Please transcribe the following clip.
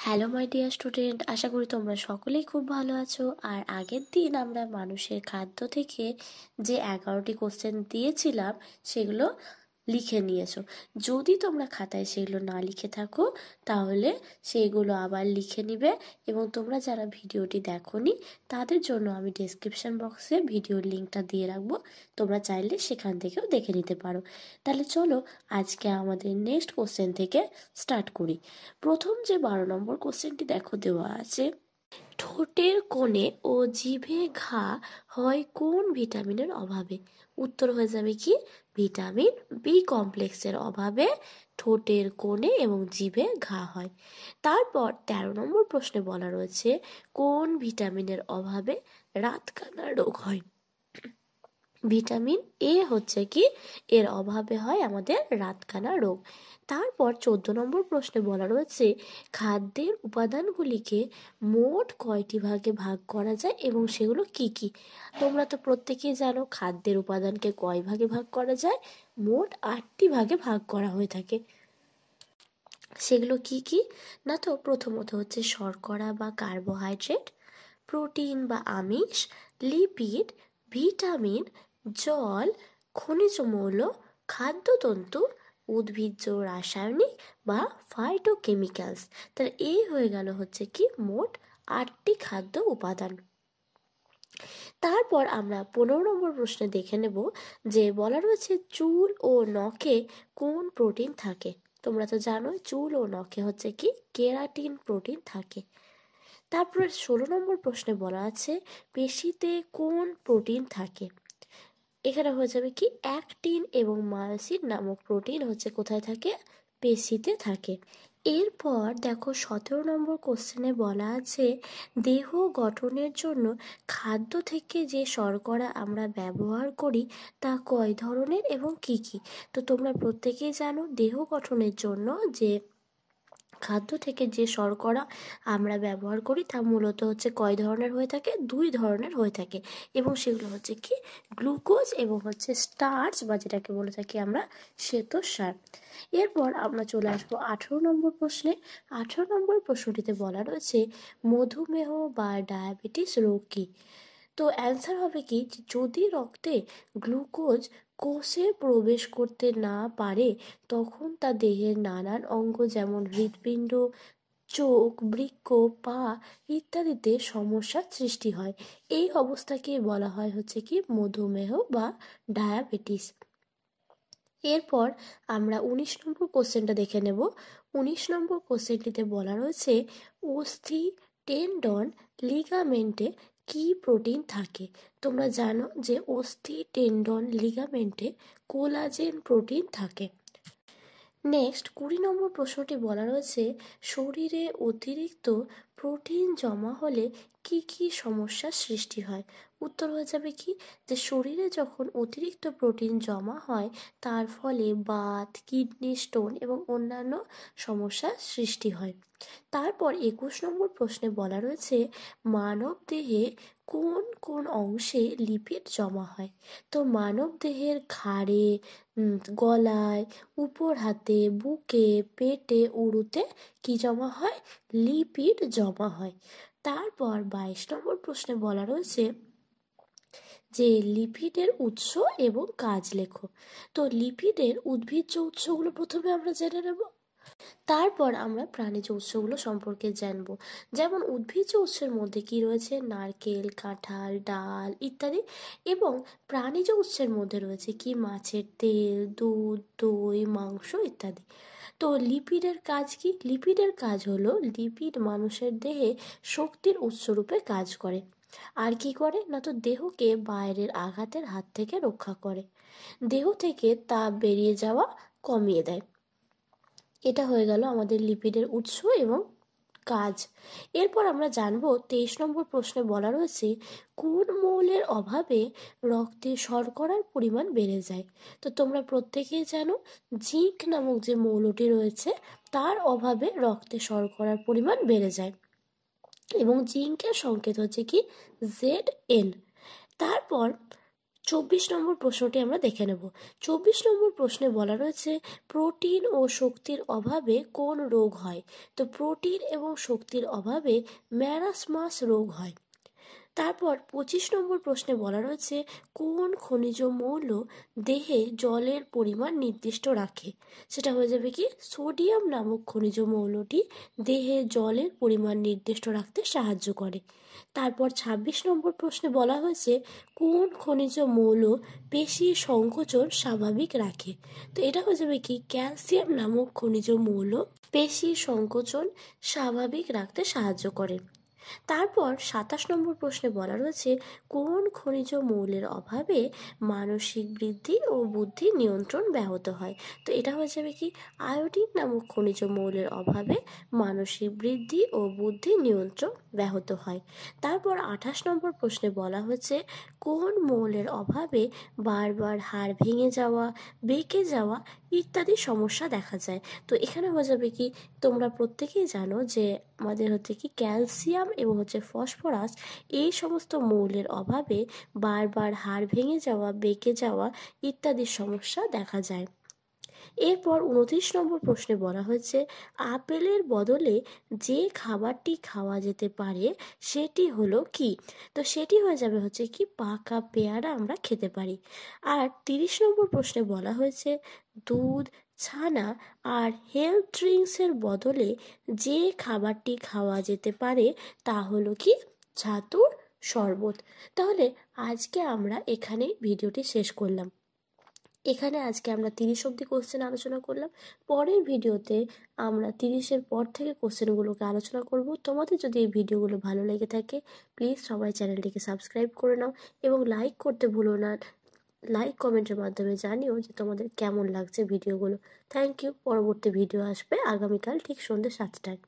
Hello my dear student, আশা করি তোমরা সকলেই খুব ভালো আছো। আর আগের দিন আমরা মানুষের খাদ্য থেকে যে 11টি কোশ্চেন দিয়েছিলাম সেগুলো লিখে নিয়েছো। যদি তোমরা খাতায় সেগুলো না লিখে থাকো তাহলে সেইগুলো আবার লিখে নিবে। এবং তোমরা যারা ভিডিওটি দেখোনি তাদের জন্য আমি ডেসক্রিপশন বক্সে ভিডিওর লিঙ্কটা দিয়ে রাখবো, তোমরা চাইলে সেখান থেকেও দেখে নিতে পারো। তাহলে চলো আজকে আমাদের নেক্সট কোশ্চেন থেকে স্টার্ট করি। প্রথম যে 12 নম্বর কোশ্চেনটি দেখো দেওয়া আছে, ঠোঁটের কোণে ও জিভে ঘা হয় কোন ভিটামিনের অভাবে? উত্তর হয়ে যাবে কি ভিটামিন বি কমপ্লেক্সের অভাবে ঠোঁটের কোণে এবং জিভে ঘা হয়। তারপর 13 নম্বর প্রশ্নে বলা রয়েছে কোন ভিটামিনের অভাবে রাতকানা রোগ হয়? ভিটামিন এ হচ্ছে কি এর অভাবে হয় আমাদের রাতকানা রোগ। তারপর 14 নম্বর প্রশ্নে বলা রয়েছে খাদ্যের উপাদানগুলিকে মোট কয়টি ভাগে ভাগ করা যায় এবং সেগুলো কি কি? তোমরা তো প্রত্যেকেই জানো খাদ্যের উপাদানকে কয় ভাগে ভাগ করা যায়, মোট 8টি ভাগে ভাগ করা হয়ে থাকে। সেগুলো কি কি না, তো প্রথমত হচ্ছে শর্করা বা কার্বোহাইড্রেট, প্রোটিন বা আমিষ, লিপিড, ভিটামিন, জল, খনিজ মৌল, খাদ্যতন্তু, উদ্ভিজ্জ রাসায়নিক বা ফাইটোকেমিক্যালস। তাহলে এই হয়ে গেল হচ্ছে কি মোট 8টি খাদ্য উপাদান। তারপর আমরা 15 নম্বর প্রশ্নে দেখে নেব যে বলা রয়েছে চুল ও নখে কোন প্রোটিন থাকে? তোমরা তো জানো চুল ও নখে হচ্ছে কি কেরাটিন প্রোটিন থাকে। তারপরে 16 নম্বর প্রশ্নে বলা আছে পেশিতে কোন প্রোটিন থাকে? এখানে হয়ে যাবে কি অ্যাক্টিন এবং মায়োসিন নামক প্রোটিন হচ্ছে কোথায় থাকে? পেশিতে থাকে। এরপর দেখো 17 নম্বর কোশ্চেনে বলা আছে দেহ গঠনের জন্য খাদ্য থেকে যে শর্করা আমরা ব্যবহার করি তা কয় ধরনের এবং কি কি? তো তোমরা প্রত্যেকেই জানো দেহ গঠনের জন্য যে খাদ্য থেকে যে শর্করা আমরা ব্যবহার করি তা মূলত হচ্ছে কয় ধরনের হয়ে থাকে? 2 ধরনের হয়ে থাকে। এবং সেগুলো হচ্ছে কি গ্লুকোজ এবং হচ্ছে স্টার্চ বা যেটাকে বলে থাকি আমরা শ্বেতসার। এরপর আমরা চলে আসবো 18 নম্বর প্রশ্নে। 18 নম্বর প্রশ্নটিতে বলা রয়েছে মধুমেহ বা ডায়াবেটিস রোগ কি? তো অ্যান্সার হবে কি যদি রক্তে গ্লুকোজ কোষে প্রবেশ করতে না পারে তখন তা দেহের নানান অঙ্গ যেমন হৃৎপিণ্ড, চোখ, বৃক্ক, পা ইত্যাদিতে সমস্যার সৃষ্টি হয়। এই অবস্থাকে বলা হয় হচ্ছে কি মধুমেহ বা ডায়াবেটিস। এরপর আমরা 19 নম্বর কোশ্চেনটা দেখে নেব। 19 নম্বর কোশ্চেনটিতে বলা রয়েছে অস্থি, টেন্ডন, লিগামেন্টে কি প্রোটিন থাকে? তোমরা জানো যে অস্থি, টেন্ডন, লিগামেন্টে কোলাজেন প্রোটিন থাকে। নেক্সট 20 নম্বর প্রশ্নটি বলা রয়েছে শরীরে অতিরিক্ত প্রোটিন জমা হলে কি কি সমস্যার সৃষ্টি হয়? উত্তর হয়ে যাবে কি যে শরীরে যখন অতিরিক্ত প্রোটিন জমা হয় তার ফলে বাত, কিডনি স্টোন এবং অন্যান্য সমস্যার সৃষ্টি হয়। তারপর 21 নম্বর প্রশ্নে বলা রয়েছে মানব দেহে কোন কোন অংশে লিপিড জমা হয়? তো মানব দেহের ঘাড়ে, গলায়, উপর হাতে, বুকে, পেটে, উরুতে কি জমা হয়? লিপিড জমা হয়। তারপর 22 নম্বর প্রশ্নে বলা রয়েছে যে লিপিডের উৎস এবং কাজ লেখো। তো লিপিডের উদ্ভিজ্জ উৎসগুলো প্রথমে আমরা জেনে নেব, তারপর আমরা প্রাণীজ উৎসগুলো সম্পর্কে জানবো। যেমন উদ্ভিজ্জ উৎসের মধ্যে কি রয়েছে? নারকেল, কাঁঠাল, ডাল ইত্যাদি। এবং প্রাণীজ উৎসের মধ্যে রয়েছে কি মাছের তেল, দুধ, দই, মাংস ইত্যাদি। তো লিপিডের কাজ কি? লিপিডের কাজ হলো লিপিড মানুষের দেহে শক্তির উৎসরূপে কাজ করে। আর কি করে না, তো দেহকে বাইরের আঘাতের হাত থেকে রক্ষা করে, দেহ থেকে তাপ বেরিয়ে যাওয়া কমিয়ে দেয়। এটা হয়ে গেল আমাদের লিপিডের উৎস এবং কাজ। এরপর আমরা জানবো 23 নম্বর প্রশ্নে বলা রয়েছে কোন মৌলের অভাবে রক্তে শর্করার পরিমাণ বেড়ে যায়? তো তোমরা প্রত্যেকেই জানো জিঙ্ক নামক যে মৌলটি রয়েছে তার অভাবে রক্তে শর্করার পরিমাণ বেড়ে যায় এবং জিঙ্কের সংকেত হচ্ছে কি ZN। তারপর 24 নম্বর প্রশ্নটি আমরা দেখে নেব। 24 নম্বর প্রশ্নে বলা রয়েছে প্রোটিন ও শক্তির অভাবে কোন রোগ হয়। তো প্রোটিন এবং শক্তির অভাবে ম্যারাসমাস রোগ হয়। তারপর 25 নম্বর প্রশ্নে বলা রয়েছে কোন খনিজ মৌল দেহে জলের পরিমাণ নির্দিষ্ট রাখে। সেটা হয়ে যাবে কি সোডিয়াম নামক খনিজ মৌলটি দেহে জলের পরিমাণ নির্দিষ্ট রাখতে সাহায্য করে। তারপর 26 নম্বর প্রশ্নে বলা হয়েছে কোন খনিজ মৌল পেশি সংকোচন স্বাভাবিক রাখে। তো এটা হয়ে যাবে কি ক্যালসিয়াম নামক খনিজ মৌল পেশি সংকোচন স্বাভাবিক রাখতে সাহায্য করে। তারপর 27 নম্বর প্রশ্নে বলা রয়েছে কোন খনিজ মৌলের অভাবে মানসিক বৃদ্ধি ও বুদ্ধি নিয়ন্ত্রণ ব্যাহত হয়। তো এটা হয়ে যাবে কি আয়োডিন নামক খনিজ মৌলের অভাবে মানসিক বৃদ্ধি ও বুদ্ধি নিয়ন্ত্রণ ব্যাহত হয়। তারপর 28 নম্বর প্রশ্নে বলা হচ্ছে কোন মৌলের অভাবে বারবার হাড় ভেঙে যাওয়া, বেঁকে যাওয়া ইত্যাদি সমস্যা দেখা যায়। তো এখানে হয়ে যাবে কি তোমরা প্রত্যেকেই জানো যে আমাদের হচ্ছে কি ক্যালসিয়াম এবং হচ্ছে ফসফরাস এই সমস্ত মৌলের অভাবে বারবার হাড় ভেঙে যাওয়া, বেঁকে যাওয়া ইত্যাদি সমস্যা দেখা যায়। এরপর 29 নম্বর প্রশ্নে বলা হয়েছে আপেলের বদলে যে খাবারটি খাওয়া যেতে পারে সেটি হলো কি। তো সেটি হয়ে যাবে হচ্ছে কি পাকা পেয়ারা আমরা খেতে পারি। আর 30 নম্বর প্রশ্নে বলা হয়েছে দুধ, ছানা আর হেলথ ড্রিঙ্কসের বদলে যে খাবারটি খাওয়া যেতে পারে তা হলো কি ছাতুর শরবত। তাহলে আজকে আমরা এখানেই ভিডিওটি শেষ করলাম। এখানে আজকে আমরা 30 অবধি কোশ্চেন আলোচনা করলাম। পরের ভিডিওতে আমরা 30-এর পর থেকে কোশ্চেনগুলোকে আলোচনা করব। তোমাদের যদি এই ভিডিওগুলো ভালো লেগে থাকে প্লিজ সবাই চ্যানেলটিকে সাবস্ক্রাইব করে নাও এবং লাইক করতে ভুলো না। লাইক কমেন্টের মাধ্যমে জানিও যে তোমাদের কেমন লাগছে ভিডিওগুলো। Thank you. পরবর্তী ভিডিও আসবে আগামীকাল ঠিক সন্ধ্যে 7টায়।